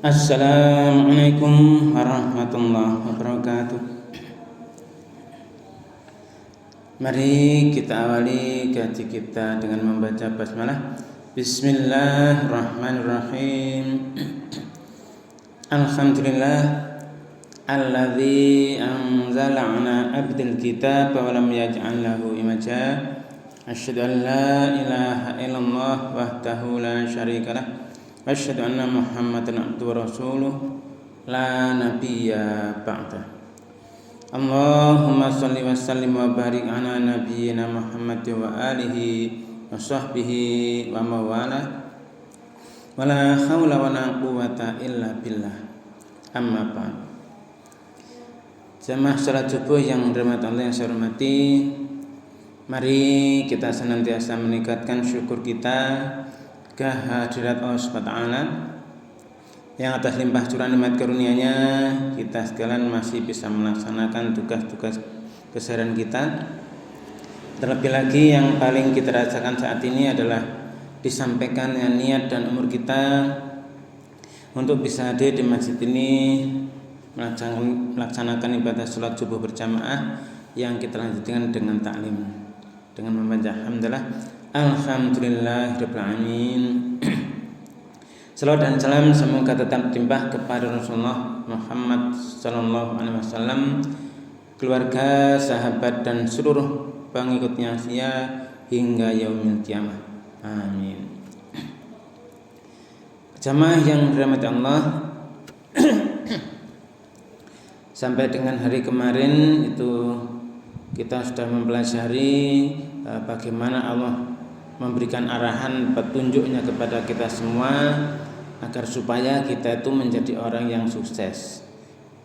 Assalamualaikum warahmatullahi wabarakatuh. Mari kita awali kaji kita dengan membaca basmalah. Bismillahirrahmanirrahim. Alhamdulillah alladzi anzala 'ala 'abdil kitaba wa lam yaj'al lahu imaja. Asyhadu an la ilaha illallah wahdahu la syarikalah. Asyhadu anna Muhammadan abduhu wa rasuluh la nabiyya ba'da. Allahumma shalli wa sallim wa barik ala nabiyyina Muhammad wa alihi wa sahbihi wa mawala. Wa la haula wa la quwwata illa billah. Amma ba'd. Jamaah salat subuh yang dirahmati Allah yang saya hormati, mari kita senantiasa meningkatkan syukur kita kehadirat Allah Subhanahu wa taala yang atas limpah curahan nikmat karunia-Nya kita sekalian masih bisa melaksanakan tugas-tugas keseharian kita. Terlebih lagi yang paling kita rasakan saat ini adalah disampaikan niat dan umur kita untuk bisa hadir di masjid ini melaksanakan ibadah salat subuh berjamaah yang kita lanjutkan dengan taklim dengan membaca alhamdulillah. Alhamdulillahirabbil alamin. Salawat dan salam semoga tetap timpah kepada Rasulullah Muhammad sallallahu alaihi wasallam, keluarga, sahabat dan seluruh pengikutnya hingga yaumil qiyamah. Amin. Jamaah yang dirahmati Allah, sampai dengan hari kemarin itu kita sudah mempelajari bagaimana Allah memberikan arahan petunjuknya kepada kita semua agar supaya kita itu menjadi orang yang sukses.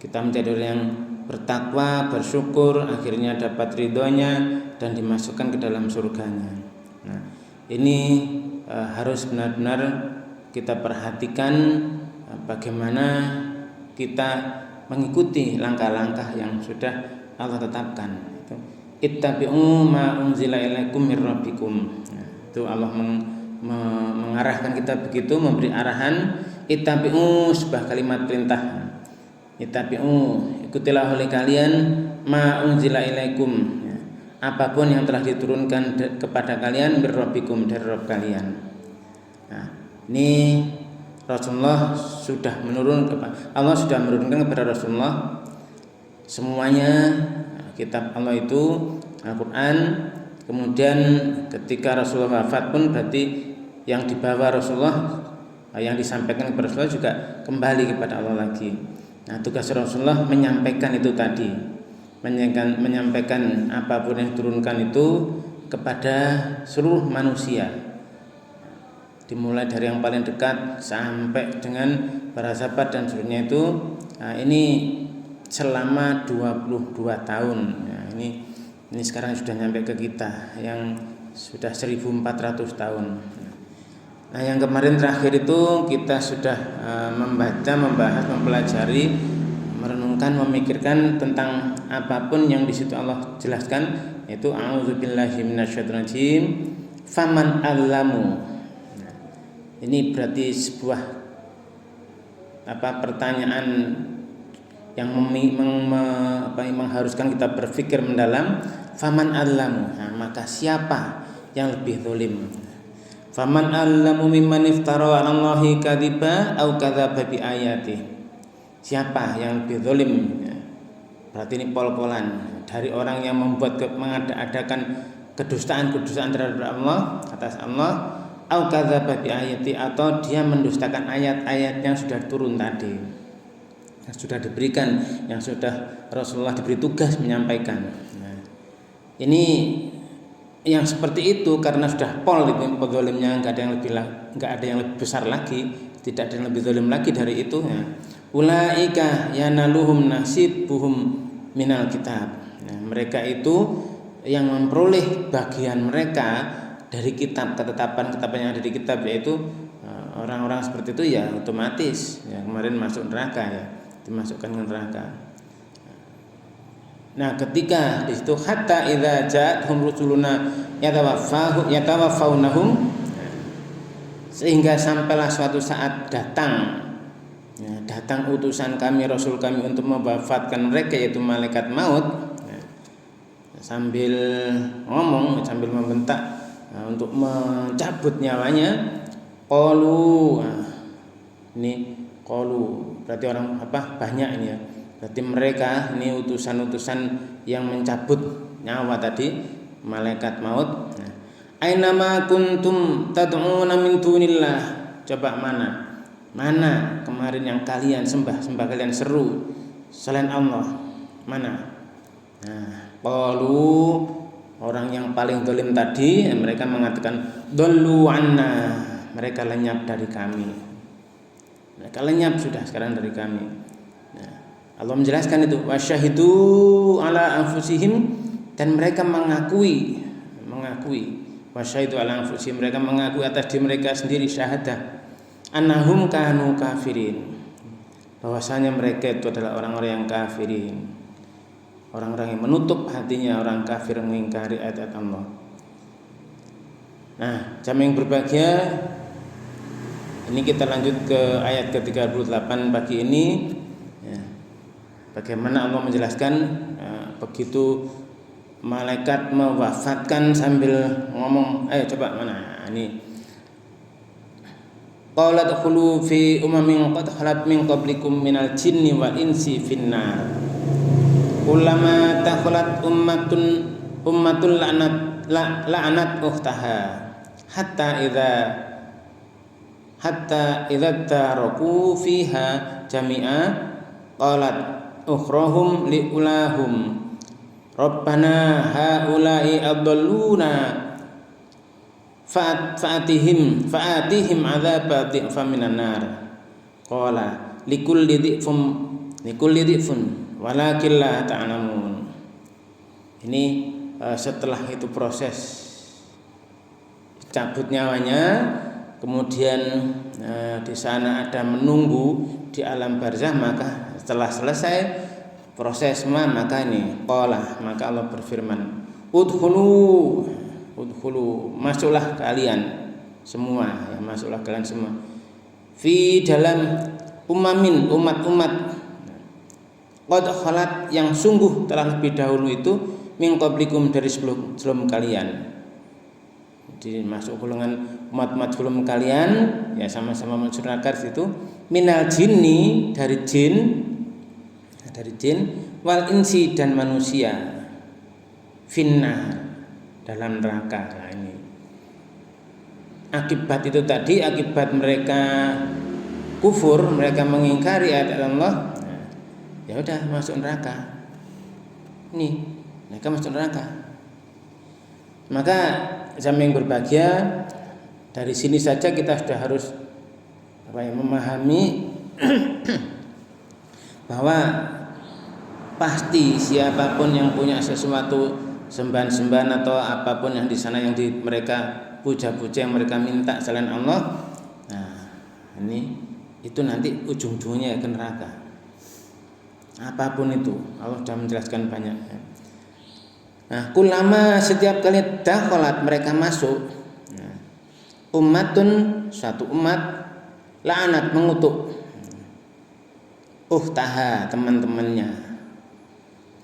Kita menjadi orang yang bertakwa, bersyukur, akhirnya dapat ridhonya dan dimasukkan ke dalam surganya. Nah, ini harus benar-benar kita perhatikan bagaimana kita mengikuti langkah-langkah yang sudah Allah tetapkan. Ittabi'u ma unzila ilaikum mir rabbikum. Itu Allah mengarahkan kita begitu, memberi arahan. Ittabi'u sebuah kalimat perintah. Ittabi'u, ikutilah oleh kalian ma unzila ilaikum, apapun yang telah diturunkan kepada kalian mir rabbikum, dari Rabb kalian. Nah, ini Rasulullah sudah Allah sudah menurunkan kepada Rasulullah semuanya kitab Allah itu Al-Quran. Kemudian ketika Rasulullah wafat pun berarti yang dibawa Rasulullah, yang disampaikan kepada Rasulullah juga kembali kepada Allah lagi. Nah, tugas Rasulullah menyampaikan itu tadi, menyampaikan apapun yang diturunkan itu kepada seluruh manusia, dimulai dari yang paling dekat sampai dengan para sahabat dan seluruhnya itu. Nah, ini selama 22 tahun. Nah, ini sekarang sudah nyampe ke kita yang sudah 1400 tahun. Nah, yang kemarin terakhir itu kita sudah membaca, membahas, mempelajari, merenungkan, memikirkan tentang apapun yang di situ Allah jelaskan, yaitu a'udzubillahi minasyaitonirrajim, faman allamu. Nah, ini berarti sebuah pertanyaan yang mengharuskan kita berpikir mendalam. Faman allamu, nah, maka siapa yang lebih zalim? Faman allamu mimman iftara 'ala Allahi kadziba au kadzaba bi ayati. Siapa yang lebih zalim? Berarti ini pol-polan dari orang yang mengadakan kedustaan terhadap Allah, atas Allah, au kadzaba bi ayati, atau dia mendustakan ayat-ayat yang sudah turun tadi, yang sudah diberikan, yang sudah Rasulullah diberi tugas menyampaikan. Nah, ini yang seperti itu karena sudah pol itu zalimnya, enggak ada yang lebih besar lagi, tidak ada yang lebih zalim lagi dari itu. Ya. Ulaika yanaluhum nasibuhum minal kitab. Nah, mereka itu yang memperoleh bagian mereka dari kitab, ketetapan yang ada di kitab, yaitu orang-orang seperti itu ya otomatis ya kemarin masuk neraka, ya dimasukkan ke neraka. Nah, ketika di situ hatta idza ja'atuhum rusuluna yatawaffawnahum, sehingga sampailah suatu saat datang ya, datang utusan kami, rasul kami untuk mewafatkan mereka, yaitu malaikat maut, ya, sambil ngomong, sambil membentak untuk mencabut nyawanya. Qalu, ini qalu berarti orang banyak ini ya, berarti mereka ini utusan-utusan yang mencabut nyawa tadi, malaikat maut. Ainama kuntum tad'una min dunillah, coba mana kemarin yang kalian sembah kalian seru selain Allah, mana? Qalu, orang yang paling zalim tadi, mereka mengatakan dallu anna, mereka lenyap dari kami, mereka lenyap sudah sekarang dari kami. Allah menjelaskan itu, wasyahidu ala anfusihim, dan mereka mengakui wasyahidu ala anfusihim, mereka mengakui atas diri mereka sendiri, syahadah, annahum kanu kafirin, bahwasanya mereka itu adalah orang-orang yang kafirin, orang-orang yang menutup hatinya, orang kafir mengingkari ayat-ayat Allah. Nah, jamaah yang berbahagia, ini kita lanjut ke ayat ke-38 pagi ini ya. Bagaimana Allah menjelaskan begitu malaikat mewafatkan sambil ngomong, coba mana ini, qalat khulu fi umamin qad khalat min qablikum minal jinni wal insi finnar kullama takhalat ummatun la'anat ukhtaha hatta idza taraku fiha jami'a qalat ukhrahum liulahum rabbana haula'i adalluna fa'atihim adzaba dhi'fan minan nar qala likulli dhi'fun walakin la ta'lamun. Ini setelah itu proses cabut nyawanya, kemudian di sana ada menunggu di alam barzah, maka setelah selesai proses maka ini qala, maka Allah berfirman, udkhulu, masuklah kalian semua, ya, masuklah kalian semua fi dalam umamin, umat-umat qad khalat, yang sungguh telah lebih dahulu itu, min qablikum, dari sebelum kalian. Jadi masuk golongan umat-umat sebelum kalian, ya sama-sama masuk neraka itu, minal jinni, dari jin, wal insi, dan manusia, finnar, dalam neraka. Nah, ini akibat itu tadi, akibat mereka kufur, mereka mengingkari ayat Allah, ya udah masuk neraka. Ini mereka masuk neraka. Maka jamaah yang berbahagia, dari sini saja kita sudah harus memahami bahwa pasti siapapun yang punya sesuatu sembahan-sembahan atau apapun yang di sana, yang mereka puja-puja, yang mereka minta selain Allah, nah ini itu nanti ujung-ujungnya ke neraka. Apapun itu, Allah sudah menjelaskan banyak. Nah, kulama, setiap kali dakhalat, mereka masuk, ummatun, suatu umat, la'anat, mengutuk, taha, teman-temannya.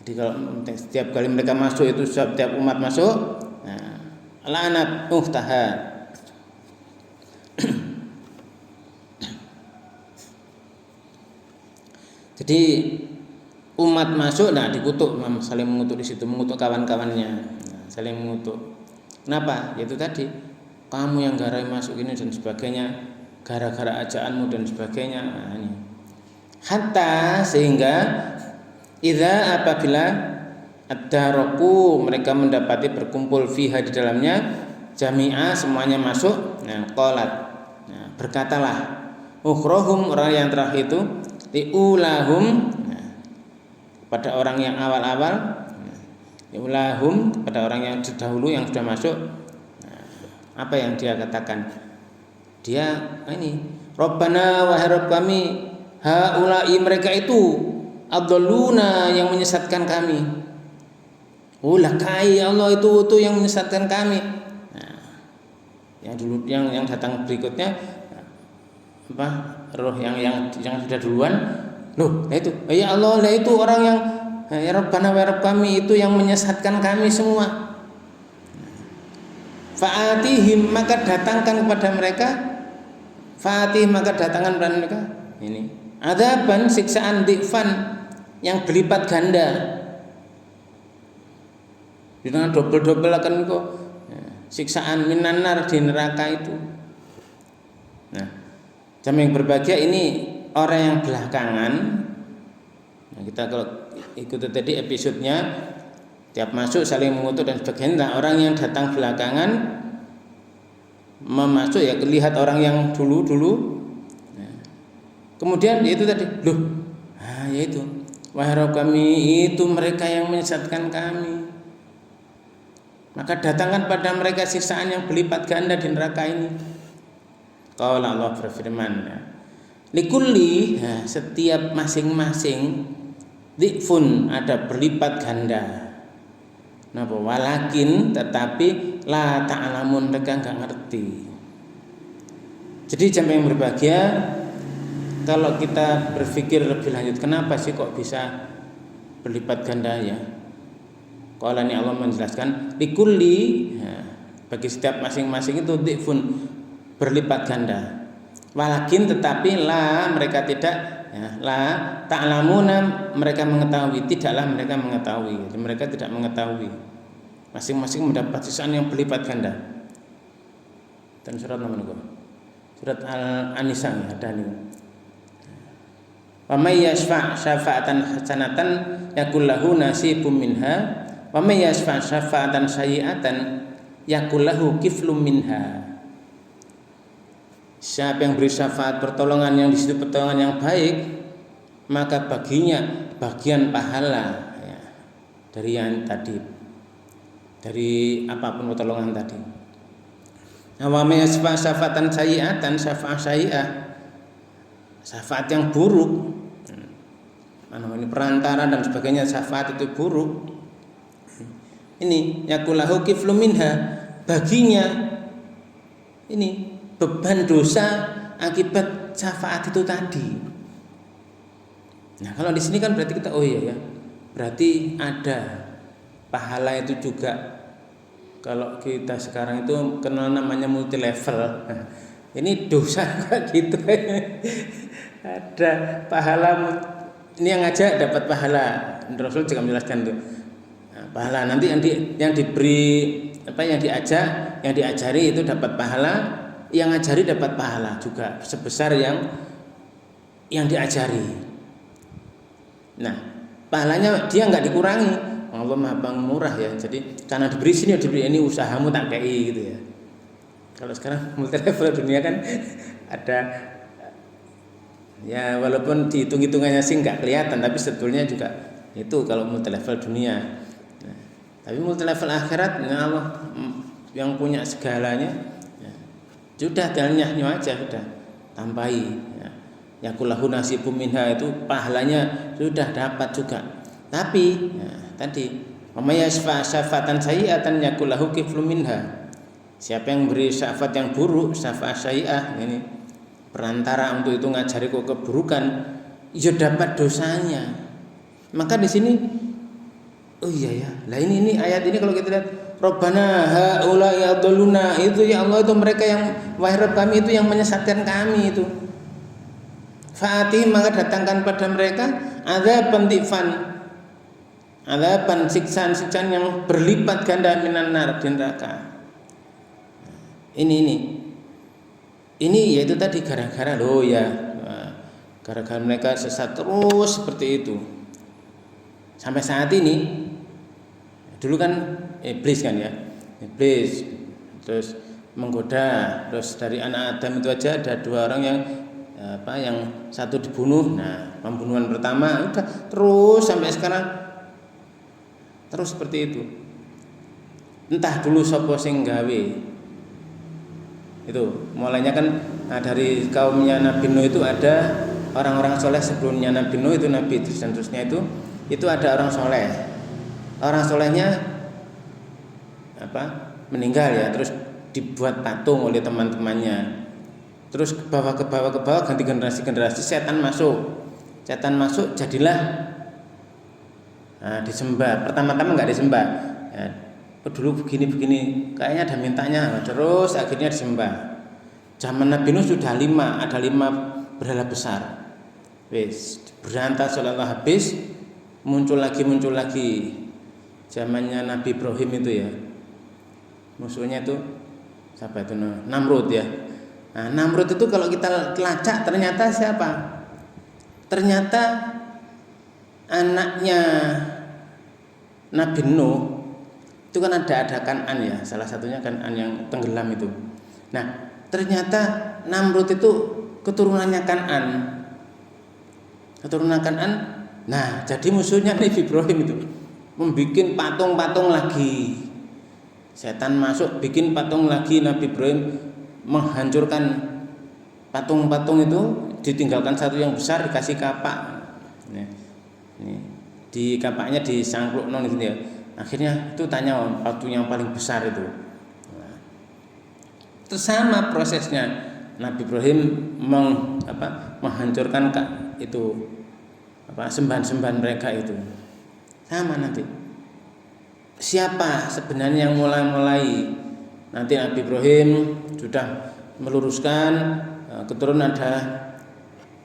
Jadi kalau setiap kali mereka masuk itu, setiap umat masuk, la'anat, taha. Jadi umat masuk, dikutuk, saling mengutuk di situ, mengutuk kawan-kawannya, saling mengutuk. Kenapa? Yaitu tadi, kamu yang garai masuk ini dan sebagainya, gara-gara ajaanmu dan sebagainya. Nah, ini. Hatta, sehingga idza, apabila ad-daraku, mereka mendapati berkumpul fiha, di dalamnya, jami'a, semuanya masuk. Qalat, berkatalah, ukhrahum, orang yang terakhir itu, liulahum, pada orang yang awal-awal, liulahum, pada orang yang terdahulu yang sudah masuk. Apa yang dia katakan? Dia ini, Rabbana, wahai Rabb kami, haula'i, mereka itu, adalluna, yang menyesatkan kami. Lakai, ya Allah, itu yang menyesatkan kami. Yang dulu, yang datang berikutnya, roh yang sudah duluan. Loh, itu ya Allah, lah itu orang yang ya Rabbana wa Rabb kami itu yang menyesatkan kami semua. Fa'atihim, maka datangkan kepada mereka, fa'atih maka datangkan kepada mereka ini adzaban, siksaan di'fan yang berlipat ganda. Dengan double akan kok siksaan minanar di neraka itu. Nah, jamaah yang berbahagia ini orang yang belakangan. Nah, kita kalau ikuti tadi episodenya, tiap masuk saling mengutuk dan sebagainya. Nah, orang yang datang belakangan memasuk ya lihat orang yang dulu. Nah, kemudian itu tadi, loh, yaitu wahai Rabb kami, itu mereka yang menyesatkan kami. Maka datangkan pada mereka siksaan yang berlipat ganda di neraka ini. Qala Allah berfirman, likulli, setiap masing-masing dhifun ada berlipat ganda. Napa walakin tetapi la ta'lamun, mereka enggak ngerti. Jadi jamaah yang berbahagia, kalau kita berpikir lebih lanjut, kenapa sih kok bisa berlipat ganda ya? Qala ini Allah menjelaskan likulli, bagi setiap masing-masing itu dhifun berlipat ganda. Walakin tetapi la mereka tidak la ta'lamuna mereka mengetahui, tidaklah mereka mengetahui. Jadi mereka tidak mengetahui. Masing-masing mendapat siksaan yang berlipat ganda. Dan surat nomor 2. Surat Al-An-Nisa ada nih. Wa may yashfa' syafa'atan hasanatan yakul lahu nasibum minha wa may yashfa' syafa'atan sayyi'atan yakul lahu kiflum minha. Siapa yang beri syafaat pertolongan yang di situ pertolongan yang baik, maka baginya bagian pahala ya, dari yang tadi, dari apapun pertolongan tadi. Wa may yashfa' syafa'atan sayyi'atan, syafaat sayyi'ah, syafaat yang buruk, ini perantara dan sebagainya, syafaat itu buruk. Ini yakulahu kiflum minha, baginya ini beban dosa akibat syafaat itu tadi. Nah, kalau di sini kan berarti kita ya, berarti ada pahala itu juga. Kalau kita sekarang itu kenal namanya multi level. Ini dosa kayak gitu. Ada pahala, ini yang ngajak dapat pahala. Rasul juga menjelaskan tuh. Nah, pahala nanti yang diberi yang diajak, yang diajari itu dapat pahala, yang ngajari dapat pahala juga sebesar yang diajari. Nah, pahalanya dia nggak dikurangi. Allah Maha Pemurah ya. Jadi karena diberi sini, diberi ini, usahamu tak kei gitu ya. Kalau sekarang multi level dunia kan ada ya, walaupun dihitung-hitungannya sih nggak kelihatan, tapi sebetulnya juga itu kalau multi level dunia. Nah, tapi multi level akhirat, Allah yang punya segalanya. Sudah dalnyahnya aja sudah tambahi ya. Yakulahu nasibum minha itu pahalanya sudah dapat juga. Tapi ya, tadi may yashfa' syafa'atan sayyi'atan yakulahu kiflum minha. Siapa yang beri syafaat yang buruk, syafaat sayyi'ah, ini perantara untuk itu ngajari kok keburukan, ya dapat dosanya. Maka di sini ya. Lah ini ayat ini kalau kita lihat, Rabbana haula'i adalluna, itu ya Allah, itu mereka yang wahai Rabb kami itu yang menyesatkan kami itu. Fa'ati maka datangkan pada mereka adzaban dhifan, adzaban siksaan yang berlipat ganda minan nar, di neraka. Ini yaitu tadi gara-gara gara-gara mereka sesat terus seperti itu. Sampai saat ini, dulu kan iblis kan ya, iblis terus menggoda, terus dari anak Adam itu aja ada 2 orang yang satu dibunuh. Nah, pembunuhan pertama udah terus sampai sekarang terus seperti itu. Entah dulu sapa sing gawe. Itu mulainya kan dari kaumnya Nabi Nuh itu ada orang-orang soleh sebelumnya Nabi Nuh itu, Nabi Idris dan terusnya itu ada orang soleh. Orang solehnya meninggal ya, terus dibuat patung oleh teman-temannya. terus ke bawah ganti generasi setan masuk jadilah disembah. Pertama-tama nggak disembah ya, dulu begini kayaknya ada mintanya, terus akhirnya disembah. Zaman Nabi Nuh sudah ada 5 berhala besar, wis berantas seolah habis, muncul lagi. Zamannya Nabi Ibrahim itu ya, musuhnya itu siapa itu, Namrud ya. Nah, Namrud itu kalau kita telacak ternyata siapa? Ternyata anaknya Nabi Nuh itu kan ada Kan'an ya, salah satunya Kan'an yang tenggelam itu. Nah, ternyata Namrud itu keturunannya Kan'an. Nah, jadi musuhnya Nabi Ibrahim itu membikin patung-patung lagi. Setan masuk bikin patung lagi, Nabi Ibrahim menghancurkan patung-patung itu, ditinggalkan satu yang besar dikasih kapak. Nih, di kapaknya disangkluk gitu ya. Akhirnya itu tanya patung yang paling besar itu. Itu sama prosesnya Nabi Ibrahim menghancurkan itu sembahan-sembahan mereka itu. Sama nanti. Siapa sebenarnya yang mulai? Nanti Nabi Ibrahim sudah meluruskan keturunan ada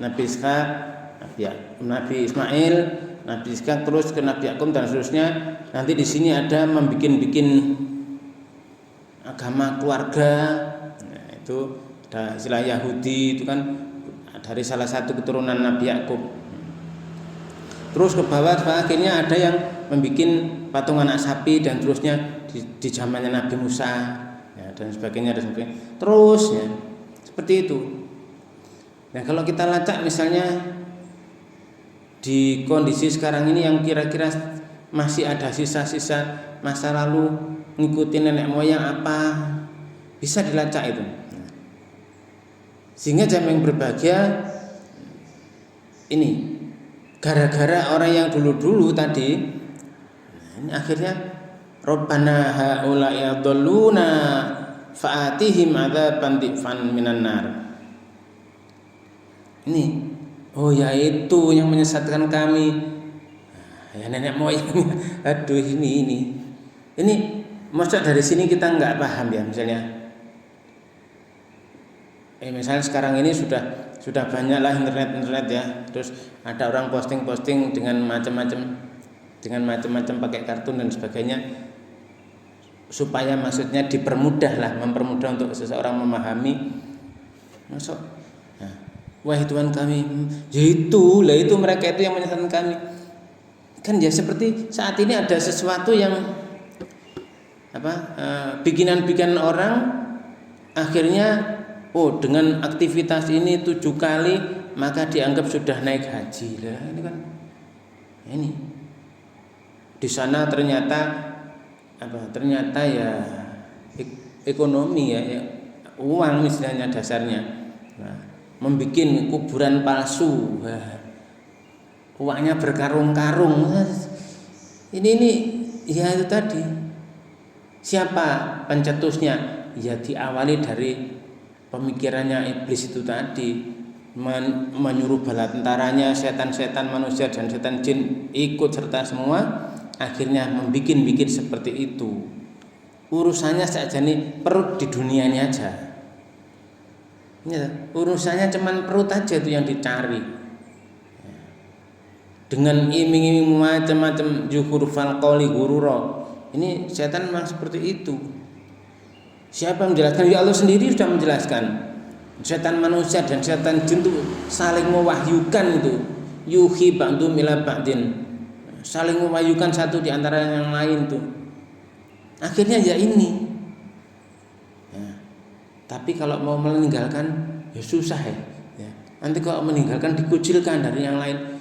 Nabi Ishak, Nabi Ismail, Nabi Ishak, terus ke Nabi Yakub dan seterusnya. Nanti di sini ada bikin agama keluarga. Nah, itu ada istilah Yahudi, itu kan dari salah satu keturunan Nabi Yakub. Terus ke bawah akhirnya ada yang membuat patung anak sapi dan terusnya di zamannya Nabi Musa ya, dan sebagainya. Terus ya seperti itu. Nah, kalau kita lacak misalnya di kondisi sekarang ini yang kira-kira masih ada sisa-sisa masa lalu ngikutin nenek moyang apa, bisa dilacak itu. Sehingga jamaah yang berbahagia ini gara-gara orang yang dulu-dulu tadi, ini akhirnya Rabbana haula'i yadhalluna fa'atihim adzaban dhifan minan nar. Ini yaitu yang menyesatkan kami. Ya nenek moyang. Aduh ini maksud dari sini kita nggak paham ya, misalnya. Misalnya sekarang ini sudah banyaklah internet ya. Terus ada orang posting dengan macam-macam pakai kartun dan sebagainya, supaya maksudnya mempermudah untuk seseorang memahami. Masuk, wahai Tuhan kami, itu mereka itu yang menyesatkan kami. Kan ya seperti saat ini ada sesuatu yang bikinan orang, akhirnya dengan aktivitas ini 7 kali maka dianggap sudah naik haji. Lah ini kan ini di sana ternyata ya ekonomi ya uang misalnya dasarnya. Membuat kuburan palsu, uangnya berkarung-karung. Ini ya itu tadi. Siapa pencetusnya? Ya diawali dari pemikirannya iblis itu tadi, menyuruh bala tentaranya, setan-setan manusia dan setan jin ikut serta semua, akhirnya membuat seperti itu. Urusannya saja nih perut di dunianya aja. Ya, urusannya cuman perut aja itu yang dicari. Dengan iming-iming macam-macam zuhurfal qawli gurura. Ini setan memang seperti itu. Siapa yang menjelaskan? Ya Allah sendiri sudah menjelaskan. Setan manusia dan setan jin itu saling mewahyukan itu. Yuhi ba'dum ila ba'din. Saling mewahyukan satu di antara yang lain tuh. Akhirnya ya ini. Tapi kalau mau meninggalkan ya susah ya. Nanti kalau meninggalkan dikucilkan dari yang lain.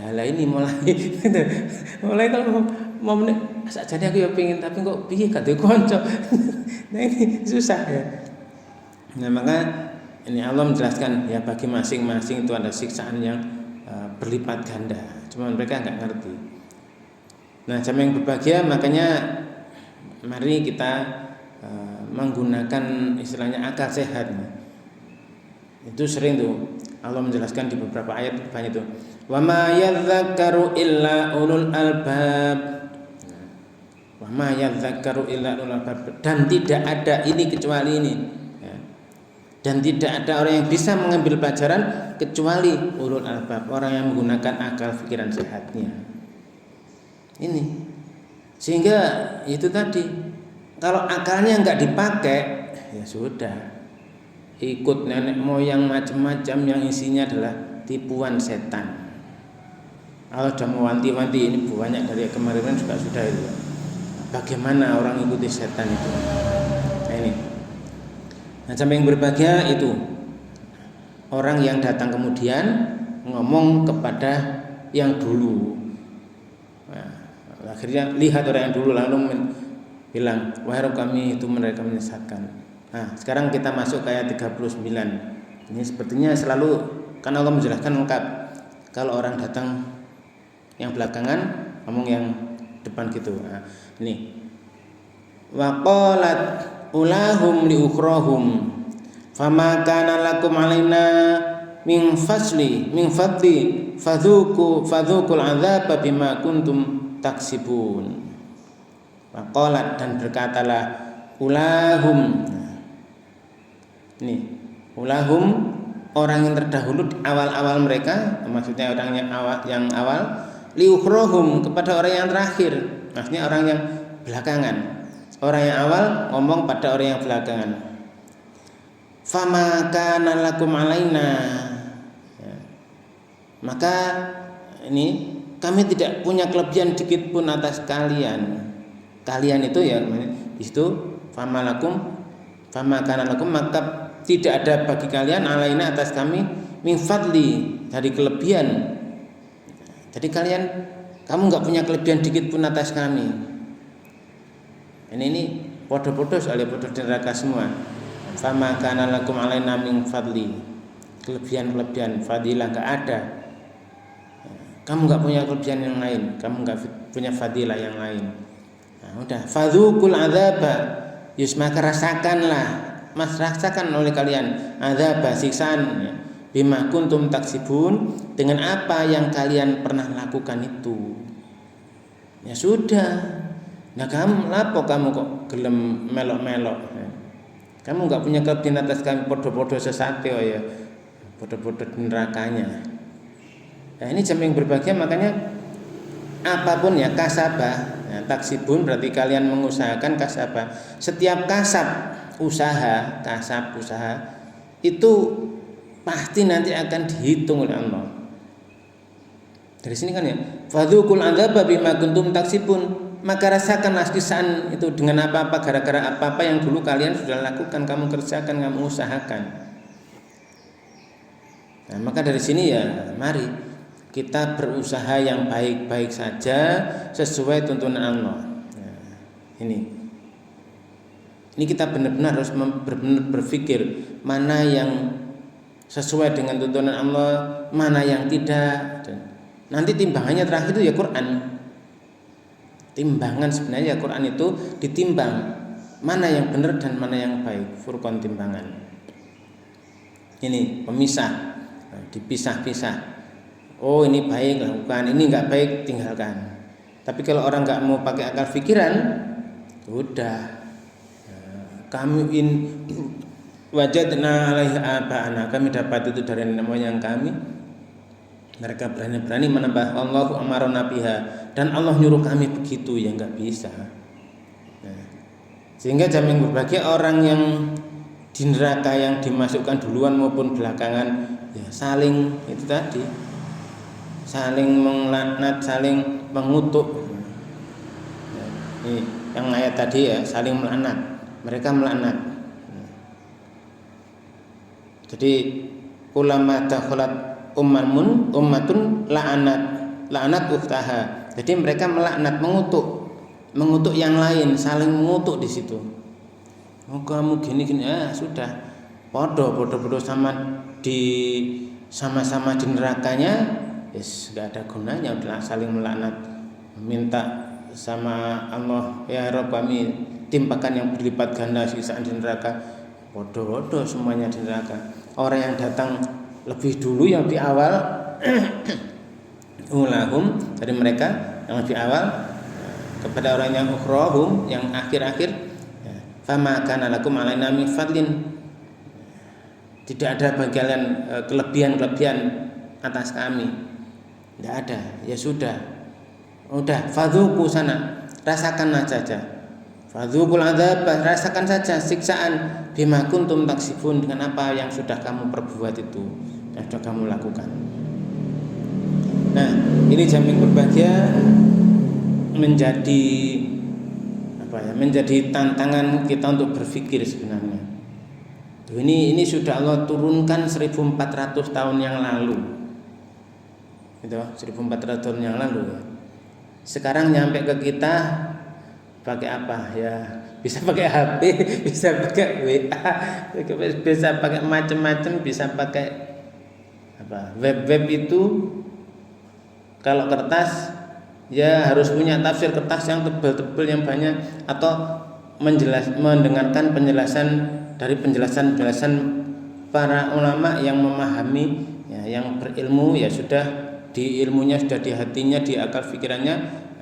Lah ini mulai kalau mau jadi aku ya pengen, tapi kok piye gak duwe kanca. Nah ini susah ya. Nah maka ini Allah menjelaskan ya bagi masing-masing itu ada siksaan yang berlipat ganda. Cuma mereka nggak ngerti. Nah jamaah yang berbahagia, makanya mari kita menggunakan istilahnya akal sehat. Itu sering tuh Allah menjelaskan di beberapa ayat banyak itu. Wa ma yadzakkaru illa ulul albab. Wa ma yadzakkaru illa ulul albab. Dan tidak ada ini kecuali ini. Ya. Dan tidak ada orang yang bisa mengambil pelajaran kecuali ulul albab, orang yang menggunakan akal pikiran sehatnya. Ini. Sehingga itu tadi, kalau akalnya enggak dipakai, ya sudah. Ikut nenek moyang macam-macam yang isinya adalah tipuan setan. Allah sudah mewanti-wanti, ini banyak dari kemarin juga sudah itu. Bagaimana orang ikuti setan itu? Nah ini. Nah sampai yang berbahagia itu orang yang datang kemudian ngomong kepada yang dulu. Nah, akhirnya lihat orang yang dulu lalu bilang, wahai kami itu mereka menyesatkan. Nah, sekarang kita masuk ke ayat 39. Ini sepertinya selalu kan Allah menjelaskan lengkap. Kalau orang datang yang belakangan ngomong yang depan gitu. Nah, ini. Wa qalat ulahum li ukhrahum fama kana lakum alaina min fadli fadzuqul adzab bima kuntum taksibun. Wa qalat, dan berkatalah ulahum. Ini ulahum, orang yang terdahulu di awal-awal mereka, maksudnya orang yang awal liukhrohum, kepada orang yang terakhir, maksudnya orang yang belakangan. Orang yang awal ngomong pada orang yang belakangan. Fama kana lakum alaina, ya. Maka ini kami tidak punya kelebihan dikit pun atas kalian. Kalian itu ya di situ fama kana lakum, maka tidak ada bagi kalian alaina atas kami min fadli, dari kelebihan. Jadi kamu nggak punya kelebihan dikit pun atas kami. Ini podo-podo soalnya podo di neraka semua. Fama kana lakum alaina min fadli, kelebihan fadilah nggak ada. Kamu nggak punya kelebihan yang lain, kamu nggak punya fadilah yang lain. Nah, udah fadzuqul adzaba, maka rasakan oleh kalian azab, siksaan, ya. Bima kuntum taksibun, dengan apa yang kalian pernah lakukan itu. Ya sudah. Nah kamu lapo kamu kok gelem melok-melok. Ya. Kamu enggak punya kelebihan atas kami, podo-podo sesate ya. Podo-podo nerakanya. Nah ini jam yang berbahagia, makanya apapun ya kasabah, ya, taksibun berarti kalian mengusahakan kasabah. Setiap kasab usaha itu pasti nanti akan dihitung oleh Allah. Dari sini kan ya, fadzuqul adzaba bima kuntum taksibun, maka rasakanlah siksaan itu dengan apa-apa, gara-gara apa-apa yang dulu kalian sudah lakukan, kamu kerjakan, kamu usahakan. Nah, maka dari sini ya mari kita berusaha yang baik-baik saja sesuai tuntunan Allah. Nah, ini kita benar-benar harus berpikir mana yang sesuai dengan tuntunan Allah, mana yang tidak. Dan nanti timbangannya terakhir itu ya Quran. Timbangan sebenarnya ya Quran itu ditimbang mana yang benar dan mana yang baik, furqan timbangan. Ini pemisah, dipisah-pisah. Oh ini baik lakukan, ini enggak baik tinggalkan. Tapi kalau orang enggak mau pakai akal pikiran, udah. Kami wajadna alaihi aba'ana, kami dapat itu dari nenek moyang kami. Mereka berani-berani menambah Allahu amarona biha, dan Allah nyuruh kami begitu, ya enggak bisa. Nah, sehingga jamin berbahagia orang yang di neraka yang dimasukkan duluan maupun belakangan, ya saling itu tadi, saling melaknat, saling mengutuk. Ya, ini yang ayat tadi ya, saling melaknat. Mereka melaknat. Jadi ulama dakhalat ummatun la'anat ukhtaha. Jadi mereka melaknat, mengutuk yang lain, saling mengutuk di situ. Oh kamu gini sudah podo sama-sama di nerakanya, yes, enggak ada gunanya, udah saling melaknat, minta sama Allah, ya Rabb kami timpakan yang berlipat ganda siksaan di neraka. Bodoh semuanya di neraka. orang yang datang lebih dulu, yang lebih awal, ulahum dari mereka yang lebih awal, kepada orang yang ukhrahum yang akhir-akhir, fama kana lakum alaina min fadlin, tidak ada bagi kalian kelebihan atas kami, tidak ada. Ya sudah, fadzuku sana, rasakan saja, fadzukul adzab, rasakan saja siksaan, bima kuntum taksibun, dengan apa yang sudah kamu perbuat itu, yang sudah kamu lakukan. Nah, ini jamin berbahagia menjadi tantangan kita untuk berpikir sebenarnya. Ini sudah Allah turunkan 1400 tahun yang lalu. Itu 1400 tahun yang lalu ya. Sekarang nyampe ke kita pakai apa ya? Bisa pakai HP, bisa pakai WA, bisa pakai macam-macam, bisa pakai apa? Web itu kalau kertas ya harus punya tafsir kertas yang tebal-tebal yang banyak, atau mendengarkan penjelasan dari penjelasan para ulama yang memahami ya, yang berilmu, ya sudah di ilmunya, sudah di hatinya, di akal pikirannya,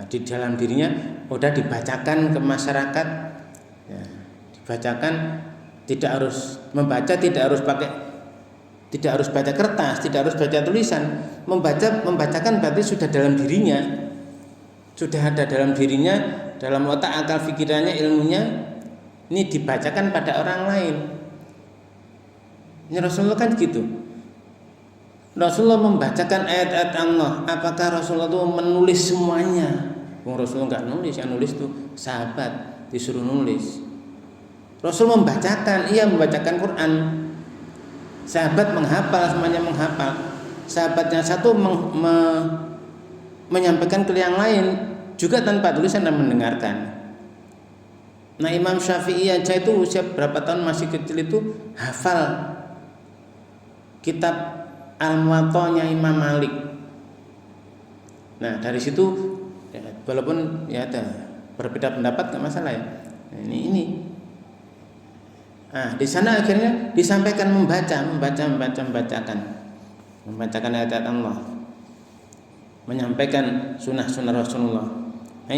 di dalam dirinya, sudah dibacakan ke masyarakat ya, dibacakan, tidak harus membaca, tidak harus baca kertas, tidak harus baca tulisan. Membacakan berarti sudah dalam dirinya, sudah ada dalam dirinya, dalam otak, akal pikirannya, ilmunya. Ini dibacakan pada orang lain. Ini Rasulullah kan gitu. Rasulullah membacakan ayat-ayat Allah. Apakah Rasulullah itu menulis semuanya? Rasulullah nggak nulis, yang nulis itu sahabat, disuruh nulis. Rasul membacakan, membacakan Quran. Sahabat menghafal, semuanya menghafal. Sahabat yang satu menyampaikan ke yang lain juga tanpa tulisan dan mendengarkan. Nah, Imam Syafi'i aja itu usia berapa tahun, masih kecil itu hafal kitab Al-Muwatta'nya Imam Malik. Nah, dari situ ya, walaupun ya ada berbeda pendapat, nggak masalah ya. Nah, ini. Nah, di sana akhirnya disampaikan membacakan ayat-ayat Allah, menyampaikan sunnah-sunnah Rasulullah. Nah,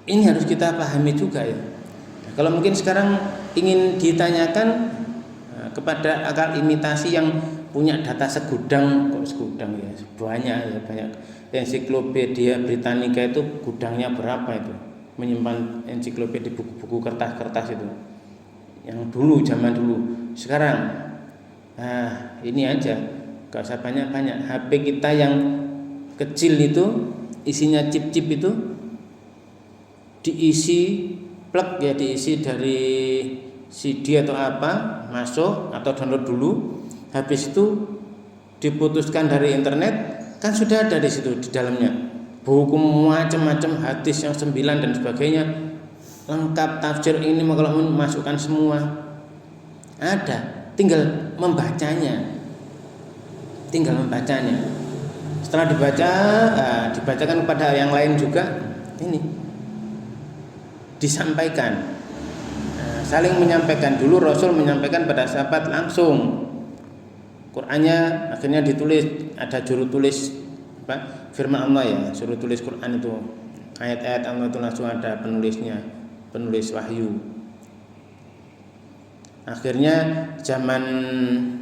ini harus kita pahami juga ya. Nah, kalau mungkin sekarang ingin ditanyakan kepada akal imitasi yang punya data segudang ya, banyak ensiklopedia Britannica itu gudangnya berapa itu, menyimpan ensiklopedia, buku-buku kertas itu yang dulu, zaman dulu. Sekarang ini aja, gak usah banyak-banyak. HP kita yang kecil itu isinya chip-chip itu diisi plug ya, diisi dari CD atau apa, masuk atau download dulu, habis itu diputuskan dari internet, kan sudah ada di situ di dalamnya buku macam-macam, hadis yang 9 dan sebagainya, lengkap tafsir ini, kalau masukkan semua ada, tinggal membacanya. Setelah dibacakan kepada yang lain juga, ini disampaikan, saling menyampaikan. Dulu Rasul menyampaikan pada sahabat langsung. Qurannya akhirnya ditulis, ada juru tulis firman Allah ya, juru tulis Quran itu, ayat-ayat Allah itu langsung ada penulisnya, penulis wahyu. Akhirnya zaman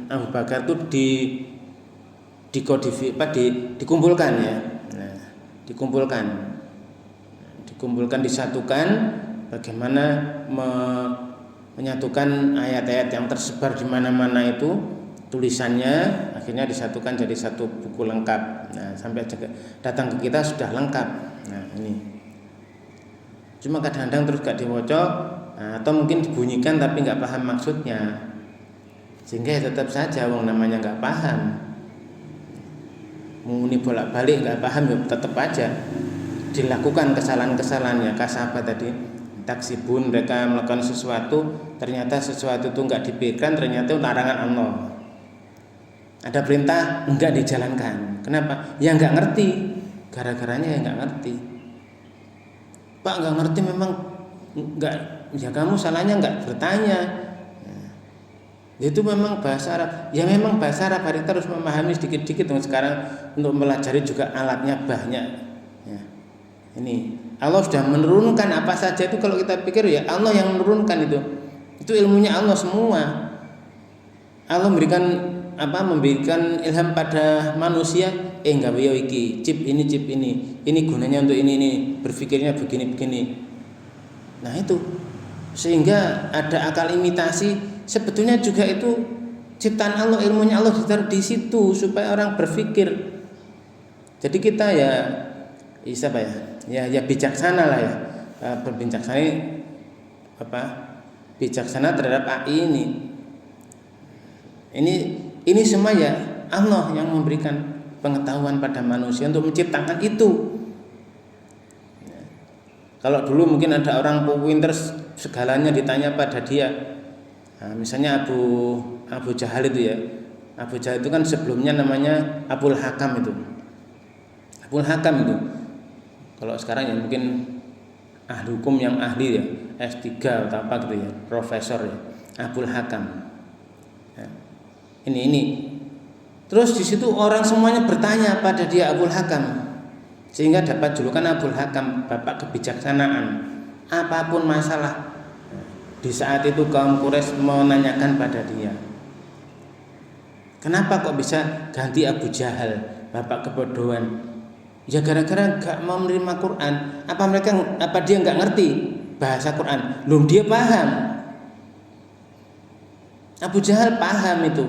Abu Bakar itu dikumpulkan ya. Nah, dikumpulkan, disatukan. Bagaimana menyatukan ayat-ayat yang tersebar di mana-mana itu, tulisannya akhirnya disatukan jadi satu buku lengkap. Nah, sampai datang ke kita sudah lengkap. Nah, ini cuma kadang-kadang terus gak diwocok, atau mungkin dibunyikan tapi gak paham maksudnya, sehingga ya tetap saja wong namanya gak paham, muni bolak-balik gak paham, ya tetap aja dilakukan kesalahan-kesalahannya. Sahabat tadi taksibun, mereka melakukan sesuatu, ternyata sesuatu itu enggak dipikirkan, ternyata larangan Allah. Ada perintah enggak dijalankan. Kenapa? Ya enggak ngerti. Gara-garanya ya enggak ngerti. Pak enggak ngerti memang enggak, ya kamu salahnya enggak bertanya. Itu memang bahasa Arab. Ya memang bahasa Arab, kita harus memahami sedikit-sedikit. Sekarang untuk mempelajari juga alatnya banyak. Ya. Ini Allah sudah menurunkan apa saja itu, kalau kita pikir ya Allah yang menurunkan itu. Itu ilmunya Allah semua. Allah memberikan ilham pada manusia, enggak yo iki chip ini gunanya untuk ini, berpikirnya begini. Nah itu, sehingga ada akal imitasi. Sebetulnya juga itu ciptaan Allah, ilmunya Allah ditaruh di situ supaya orang berpikir. Jadi kita ya bijaksana lah ya, bijaksana terhadap AI ini. Ini semua ya Allah yang memberikan pengetahuan pada manusia untuk menciptakan itu. Kalau dulu mungkin ada orang pinter segalanya ditanya pada dia. Nah, misalnya Abu Jahal itu ya. Abu Jahal itu kan sebelumnya namanya Abul Hakam itu. Abul Hakam itu. Kalau sekarang ya mungkin ahli hukum yang ahli ya, S3 atau apa gitu ya, profesor ya. Abul Hakam. Ya. Ini. Terus di situ orang semuanya bertanya pada dia Abul Hakam. Sehingga dapat julukan Abul Hakam, bapak kebijaksanaan. Apapun masalah, di saat itu kaum Quraisy menanyakan pada dia, kenapa kok bisa ganti Abu Jahal, bapak kebodohan? Ya gara-gara gak mau menerima Quran. Apa dia gak ngerti bahasa Quran? Belum, dia paham. Abu Jahal paham itu.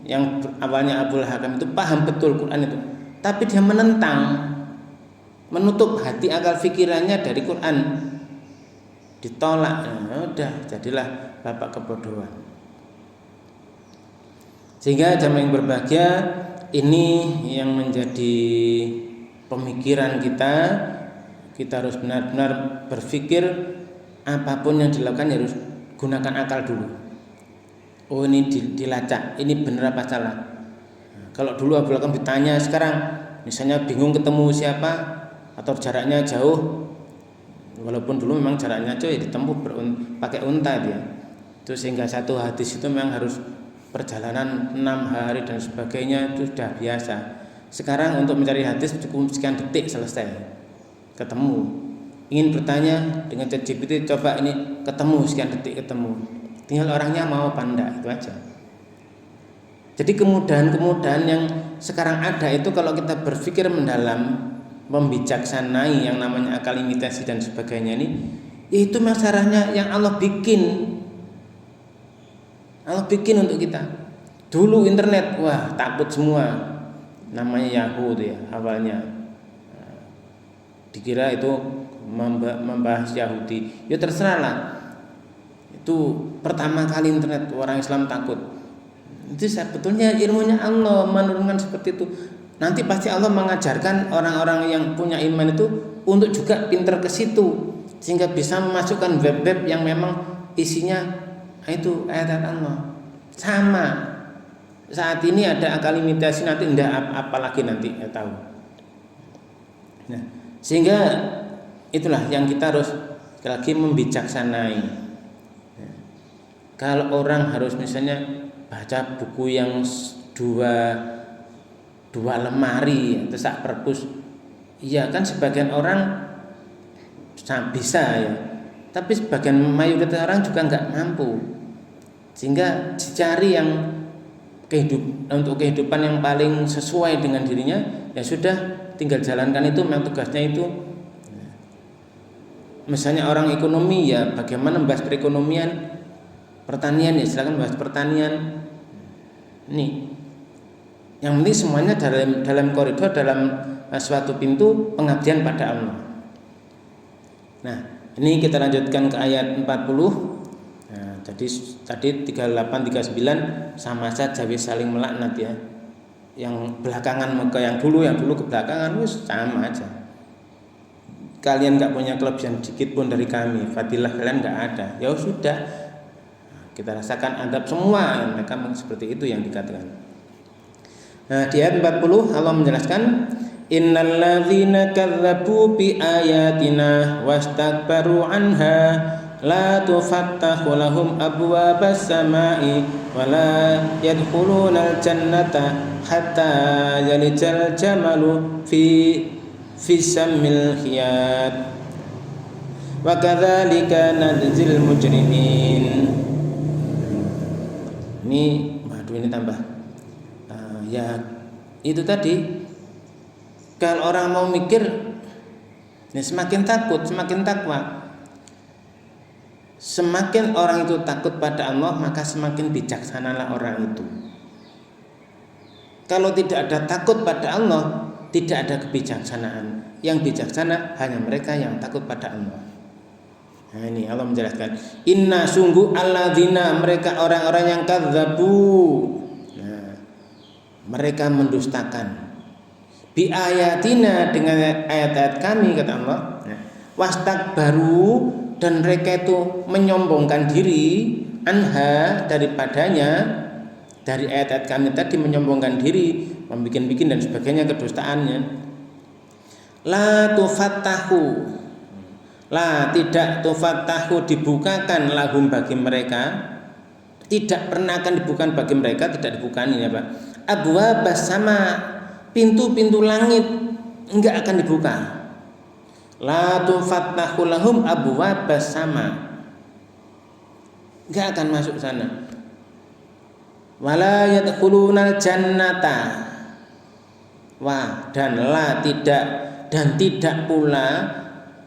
Yang awalnya Abul Hakam itu paham betul Quran itu, tapi dia menentang, menutup hati akal pikirannya dari Quran. Ditolak, udah jadilah bapak kebodohan. Sehingga jamaah yang berbahagia, ini yang menjadi pemikiran kita. Kita harus benar-benar berpikir, apapun yang dilakukan harus gunakan akal dulu. Oh ini dilacak, ini benar apa salah. Kalau dulu Abul Hakam ditanya, sekarang misalnya bingung ketemu siapa atau jaraknya jauh. Walaupun dulu memang jaraknya jauh, ditempuh pakai unta dia. Itu sehingga satu hadis itu memang harus perjalanan 6 hari dan sebagainya, itu sudah biasa. Sekarang untuk mencari hadis cukup sekian detik selesai, ketemu. Ingin bertanya dengan ChatGPT, coba ini ketemu, sekian detik ketemu. Tinggal orangnya mau apa enggak, itu aja. Jadi kemudahan-kemudahan yang sekarang ada itu kalau kita berpikir mendalam, membijaksanai yang namanya akal imitasi dan sebagainya ini, itu masalahnya yang Allah bikin. Allah bikin untuk kita. Dulu internet, wah takut semua. Namanya Yahoo itu ya awalnya. Dikira itu membahas Yahudi. Ya terserah lah. Itu pertama kali internet orang Islam takut. Itu sebetulnya ilmunya Allah menurunkan seperti itu. Nanti pasti Allah mengajarkan orang-orang yang punya iman itu untuk juga pinter ke situ, sehingga bisa memasukkan web-web yang memang isinya itu ayat Allah. Sama saat ini ada akal imitasi, nanti enggak apalagi nanti ya tahu. Nah, sehingga itulah yang kita harus lagi membijaksanai. Kalau orang harus misalnya baca buku yang dua lemari atau sak perpus, iya kan sebagian orang bisa ya, tapi sebagian mayoritas orang juga nggak mampu, sehingga dicari yang untuk kehidupan yang paling sesuai dengan dirinya, ya sudah tinggal jalankan itu, memang tugasnya itu. Misalnya orang ekonomi, ya bagaimana membahas perekonomian, pertanian, ya silakan bahas pertanian. Nih, yang penting semuanya dalam koridor, dalam suatu pintu pengabdian pada Allah. Nah, ini kita lanjutkan ke ayat 40. Nah, jadi tadi 38 39 sama saja wis saling melaknat ya. Yang belakangan ke yang dulu ke belakangan wis sama aja. Kalian enggak punya kelebihan sedikit pun dari kami, fadilah kalian enggak ada. Ya sudah. Kita rasakan adab semua, mereka seperti itu yang dikatakan. Nah, di ayat 40 Allah menjelaskan, innalladzina kadzdzabu bi ayatina wastakbaru anha la tufattahu lahum abwabas samai wa la yadkhulunal jannata hatta yalijal jamalu fi sammil khiyat wa kadzalika nadzil mujrimin. Ini tambah ya itu tadi, kalau orang mau mikir ini semakin takut, semakin takwa. Semakin orang itu takut pada Allah, maka semakin bijaksanalah orang itu. Kalau tidak ada takut pada Allah, tidak ada kebijaksanaan. Yang bijaksana hanya mereka yang takut pada Allah. Nah ini Allah menjelaskan, inna sungguh alladzina, mereka orang-orang yang kadzabu, nah, mereka mendustakan bi ayatina, dengan ayat-ayat kami, kata Allah. Wastakbaru, dan mereka itu menyombongkan diri, anha, daripadanya, dari ayat-ayat kami tadi, menyombongkan diri, membikin-bikin dan sebagainya kedustaannya. La tufattahu, la tidak tufattahu, dibukakan lahum bagi mereka, tidak pernah akan dibukakan bagi mereka, tidak dibukakan ini apa? Abwabas sama, pintu-pintu langit enggak akan dibuka. La tufattahu lahum abwabas sama, enggak akan masuk sana. Wala yadkhulunal jannata, wah, dan la tidak, dan tidak pula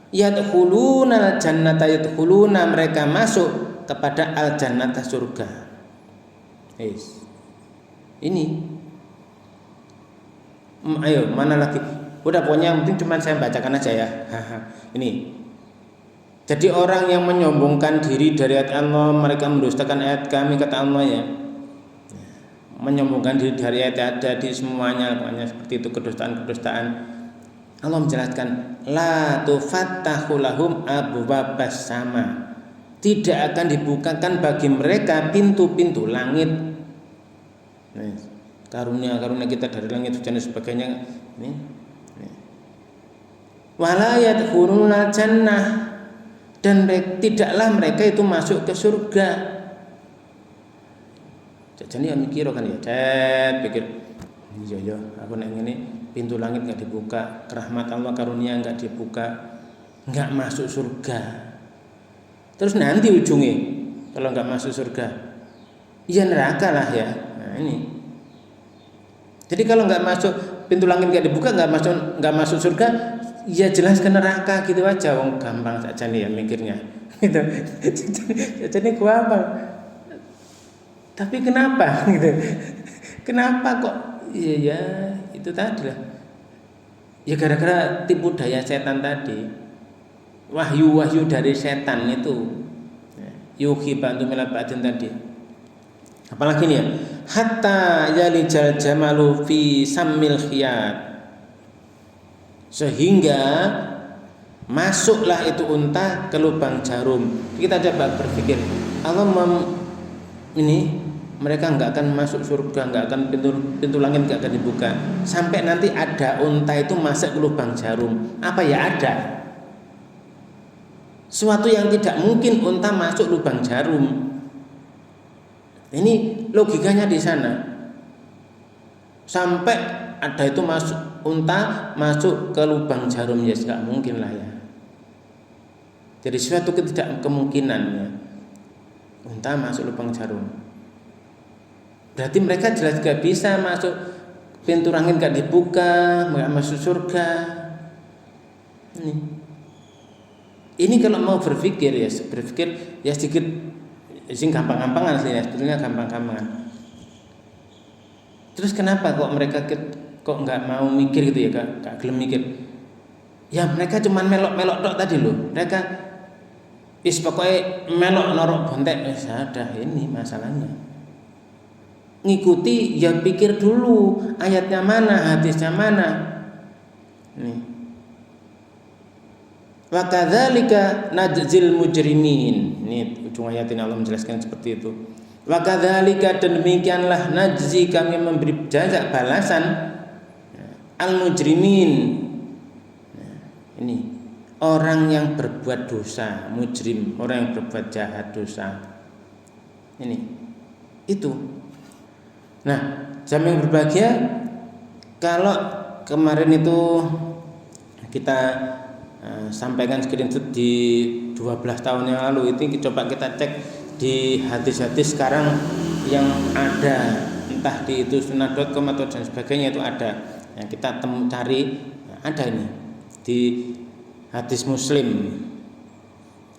yadkhulunal jannata, yadkhuluna, mereka masuk kepada al jannata, surga. Ini ayo mana lagi? Udah, pokoknya yang penting cuma saya bacakan aja ya. Ini. Jadi orang yang menyombongkan diri dari ayat Allah, mereka mendustakan ayat kami, kata Allah ya. Menyombongkan diri dari ayat di semuanya, pokoknya seperti itu, kedustaan-kedustaan. Allah menjelaskan, la tufattahu lahum abwabas sama, tidak akan dibukakan bagi mereka pintu-pintu langit. Karunia-karunia kita dari langit, hujan dan sebagainya. Wala yadkhulunal jannah, dan tidaklah mereka itu masuk ke surga. Jadi ya mikir kan ya, pikir iya aku neng ini pintu langit nggak dibuka, rahmat Allah karunia nggak dibuka, nggak masuk surga. Terus nanti ujungnya kalau nggak masuk surga, ya neraka lah ya. Nah ini. Jadi kalau nggak masuk, pintu langit nggak dibuka, nggak masuk surga, ya jelas ke neraka gitu aja. Wong gampang saja nih ya mikirnya. Gitu. Jadi gampang. Tapi kenapa gitu? Kenapa kok? Ya itu tadi lah. Ya gara-gara tipu daya setan tadi. Wahyu dari setan itu. Yuhi bantu melabatin tadi. Apalagi nih ya? Hatta yalijal jamalu fi sammil khiyat, sehingga masuklah itu unta ke lubang jarum. Kita coba berpikir, Allah ini mereka nggak akan masuk surga, nggak akan pintu langit nggak akan dibuka sampai nanti ada unta itu masuk ke lubang jarum. Apa ya ada? Suatu yang tidak mungkin unta masuk lubang jarum. Ini logikanya di sana. Sampai ada itu masuk unta masuk ke lubang jarum, ya nggak mungkin lah ya. Jadi suatu ketidak kemungkinan ya. Unta masuk lubang jarum. Berarti mereka jelas gak bisa masuk, pintu langit gak dibuka, nggak masuk surga. Ini kalau mau berpikir ya sedikit sing gampang-gampangan sih ya, sebetulnya gampang-gampangan. Terus kenapa kok mereka kok nggak mau mikir gitu ya, gak gelem mikir? Ya mereka cuma melok-melok tok tadi loh. Mereka pokoknya melok norok bontek, ada ini masalahnya. Ngikuti ya, pikir dulu ayatnya mana, hadisnya mana. Nih. Wa kadzalika najzil mujrimin. Ini ujung ayat ini Allah menjelaskan seperti itu. Wa kadzalika, dan demikianlah najzi, kami memberi jaza balasan al mujrimin. Ini orang yang berbuat dosa, mujrim, orang yang berbuat jahat dosa. Ini itu. Nah, jamaah yang berbahagia, kalau kemarin itu kita sampaikan screenshot di 12 tahun yang lalu, itu coba kita cek di hadis-hadis sekarang yang ada, entah di itu sunnah.com atau dan sebagainya, itu ada yang kita cari, ada ini di hadis Muslim,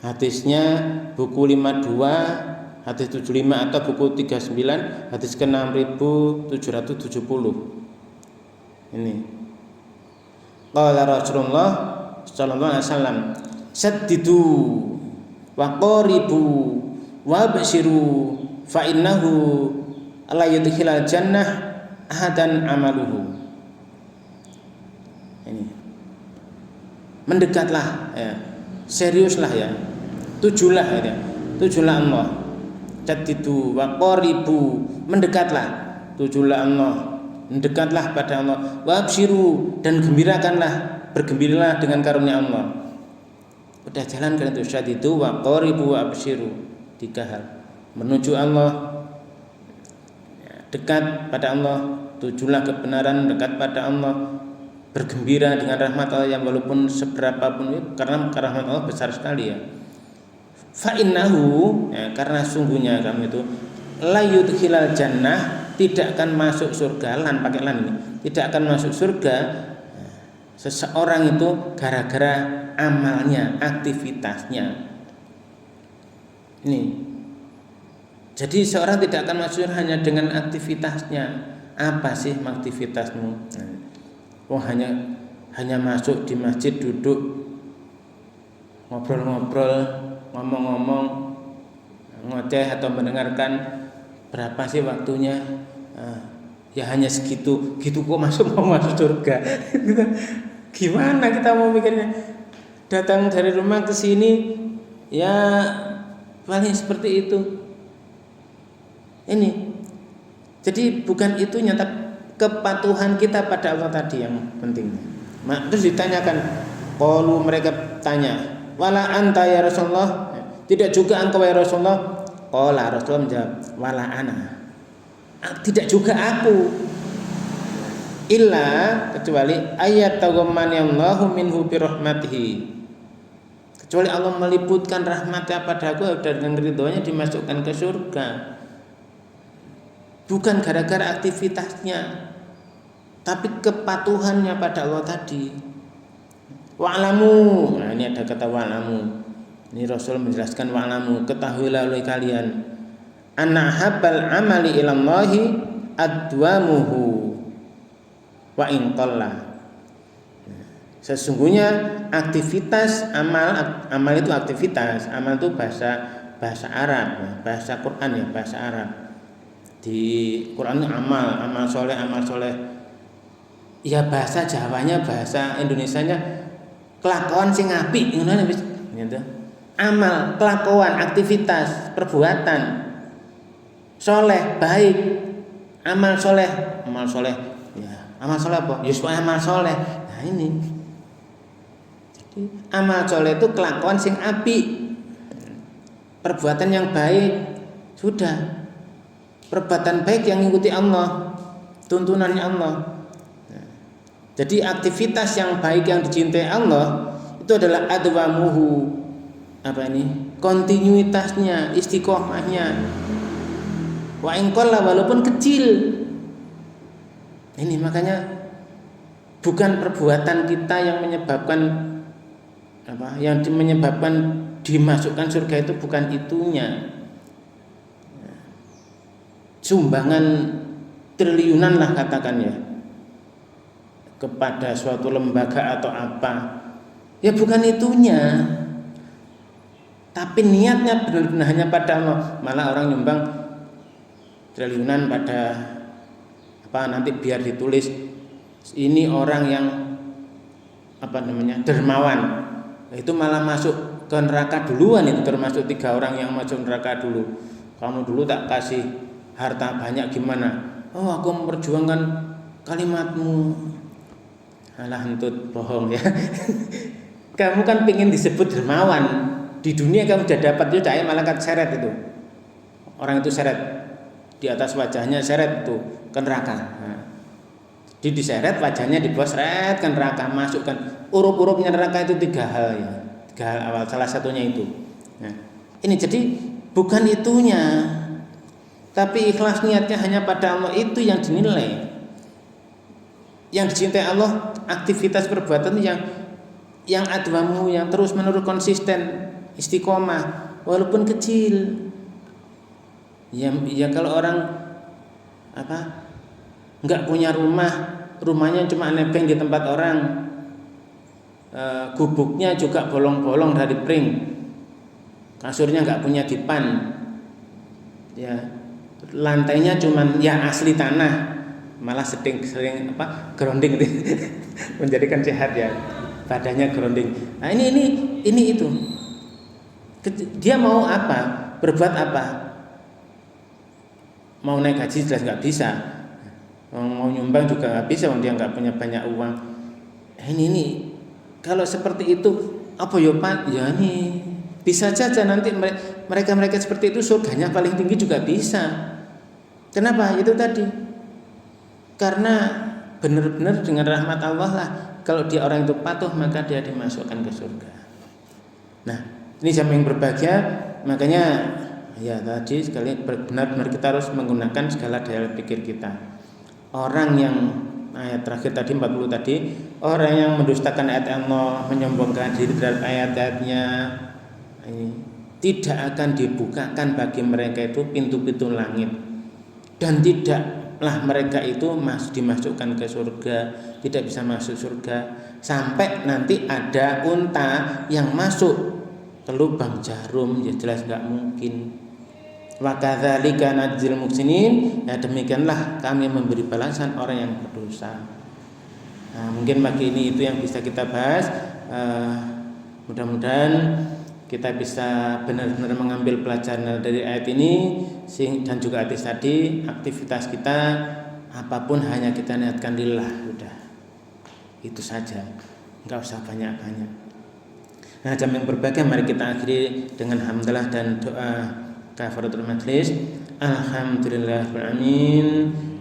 hadisnya buku 52, hadis 75 atau buku 39, hadis ke 6770. Ini qala Rasulullah sallallahu alaihi wasallam, saddidu wa qaribu wa basyiru fa innahu la yudkhilal jannah ahadan amaluhu. Ini mendekatlah ya, seriuslah ya, tujulah ya, tujulah Allah. Jadidu wa qaribu, mendekatlah, tujulah Allah, mendekatlah pada Allah. Wa absyiru, dan gembirakanlah, bergembiralah dengan karunia Allah. Udah jalankan itu, jadidu wa qaribu wa absyiru, 3 hal. Menuju Allah, dekat pada Allah, tujulah kebenaran, dekat pada Allah, bergembira dengan rahmat Allah yang walaupun seberapa pun, karena rahmat Allah besar sekali ya. Fa innahu, ya, karena sungguhnya kamu itu la yudkhilal jannah, tidak akan masuk surga, lan pakai lan ini, tidak akan masuk surga seseorang itu gara-gara amalnya, aktivitasnya. Ini. Jadi seorang tidak akan masuk hanya dengan aktivitasnya. Apa sih aktivitasmu? Oh, hanya masuk di masjid, duduk, ngobrol-ngobrol, ngomong-ngomong, ngoceh atau mendengarkan, berapa sih waktunya? Ya hanya segitu, gitu kok mau masuk surga. Gimana kita mau mikirnya? Datang dari rumah ke sini, ya paling seperti itu. Ini, jadi bukan itunya, tapi kepatuhan kita pada Allah tadi yang penting. Terus ditanyakan, qalu, mereka tanya, wala anta ya Rasulullah, tidak juga engkau ya Rasulullah? Qala, Rasulullah menjawab, wala ana, tidak juga aku, illa, kecuali ayat taghammanallahu minhu birahmatihi, kecuali Allah meliputkan rahmatnya padaku dan dengan ridhonya dimasukkan ke surga. Bukan gara-gara aktivitasnya, tapi kepatuhannya pada Allah tadi. Wa'lamu, nah ini ada kata wa'lamu. Ini Rasul menjelaskan wa'lamu, ketahuilah oleh kalian, anna habbal amali ilallahi adwamuhu wa in qalla. Sesungguhnya aktivitas amal itu aktivitas, amal itu bahasa Arab, bahasa Quran ya, bahasa Arab. Di Quran amal soleh, ya bahasa Jawanya, bahasa Indonesianya kelakuan sing apik, ngono wis gitu. Amal, kelakuan, aktivitas, perbuatan soleh, baik, amal soleh ya, amal soleh apa? Ya supaya amal soleh. Nah ini, jadi amal soleh itu kelakuan sing apik, perbuatan yang baik, sudah. Perbuatan baik yang mengikuti Allah, tuntunannya Allah. Jadi aktivitas yang baik yang dicintai Allah itu adalah adwamuhu, apa ini? Kontinuitasnya, istiqomahnya. Wa in qalla, walaupun kecil. Ini makanya bukan perbuatan kita yang menyebabkan apa? Yang menyebabkan dimasukkan surga, itu bukan itunya. Sumbangan triliunan lah katakan ya, kepada suatu lembaga atau apa, ya bukan itunya, tapi niatnya benar-benar hanya pada Allah. Malah orang nyumbang triliunan pada apa, nanti biar ditulis ini orang yang apa namanya, dermawan, itu malah masuk ke neraka duluan. Itu termasuk 3 orang yang masuk neraka dulu. Kamu dulu tak kasih harta banyak gimana? Oh, aku memperjuangkan kalimatmu. Alah, hentut, bohong ya. Kamu kan pengen disebut dermawan. Di dunia kamu sudah dapat itu cahaya malaikat seret itu. Orang itu seret. Di atas wajahnya seret itu ke neraka. Nah, diseret wajahnya di bawah seret ke neraka, masukkan. Urup-urupnya neraka itu 3 hal ya. 3 hal awal, salah satunya itu. Nah, ini jadi bukan itunya. Tapi ikhlas niatnya hanya pada Allah itu yang dinilai. Yang dicintai Allah aktivitas perbuatan yang adwamu, yang terus-menerus konsisten, istiqomah walaupun kecil. Ya kalau orang enggak punya rumahnya cuma nebeng di tempat orang, gubuknya juga bolong-bolong dari pring, kasurnya enggak punya dipan, ya lantainya cuma ya asli tanah, malah sering grounding menjadikan sehat ya, badannya grounding. Nah ini itu dia mau apa, berbuat apa, mau naik haji jelas nggak bisa, mau nyumbang juga nggak bisa, dia nggak punya banyak uang. Ini kalau seperti itu apa ya Pak? Ya ini bisa saja nanti mereka seperti itu surganya paling tinggi juga bisa. Kenapa? Itu tadi karena benar-benar dengan rahmat Allah lah. Kalau dia orang itu patuh maka dia dimasukkan ke surga. Nah ini jam yang berbahagia, makanya ya tadi sekali benar-benar kita harus menggunakan segala daya pikir kita. Orang yang ayat terakhir tadi 40 tadi, orang yang mendustakan ayat Allah, menyombongkan diri terhadap ayat-ayatnya, tidak akan dibukakan bagi mereka itu pintu-pintu langit, dan tidaklah mereka itu dimasukkan ke surga, tidak bisa masuk surga sampai nanti ada unta yang masuk ke lubang jarum, ya jelas nggak mungkin. Wa kadzalika najzil muhsinin, ya demikianlah kami memberi balasan orang yang berdosa. Nah, mungkin pagi ini itu yang bisa kita bahas. Mudah-mudahan kita bisa benar-benar mengambil pelajaran dari ayat ini, dan juga hadis tadi. Aktivitas kita apapun hanya kita niatkan lillah, sudah itu saja, nggak usah banyak-banyak. Nah, jam yang berbahagia, mari kita akhiri dengan hamdalah dan doa kafaratul majlis. Alhamdulillahirabbil alamin.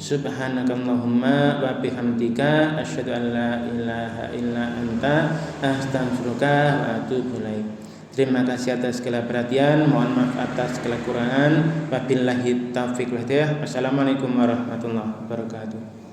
Subhanakallahumma wa bihamdika asyhadu an la ilaha illa anta astaghfiruka wa atubu ilaik. Terima kasih atas segala perhatian, mohon maaf atas segala kekurangan. Wabillahi taufiq wal hidayah. Wassalamualaikum warahmatullahi wabarakatuh.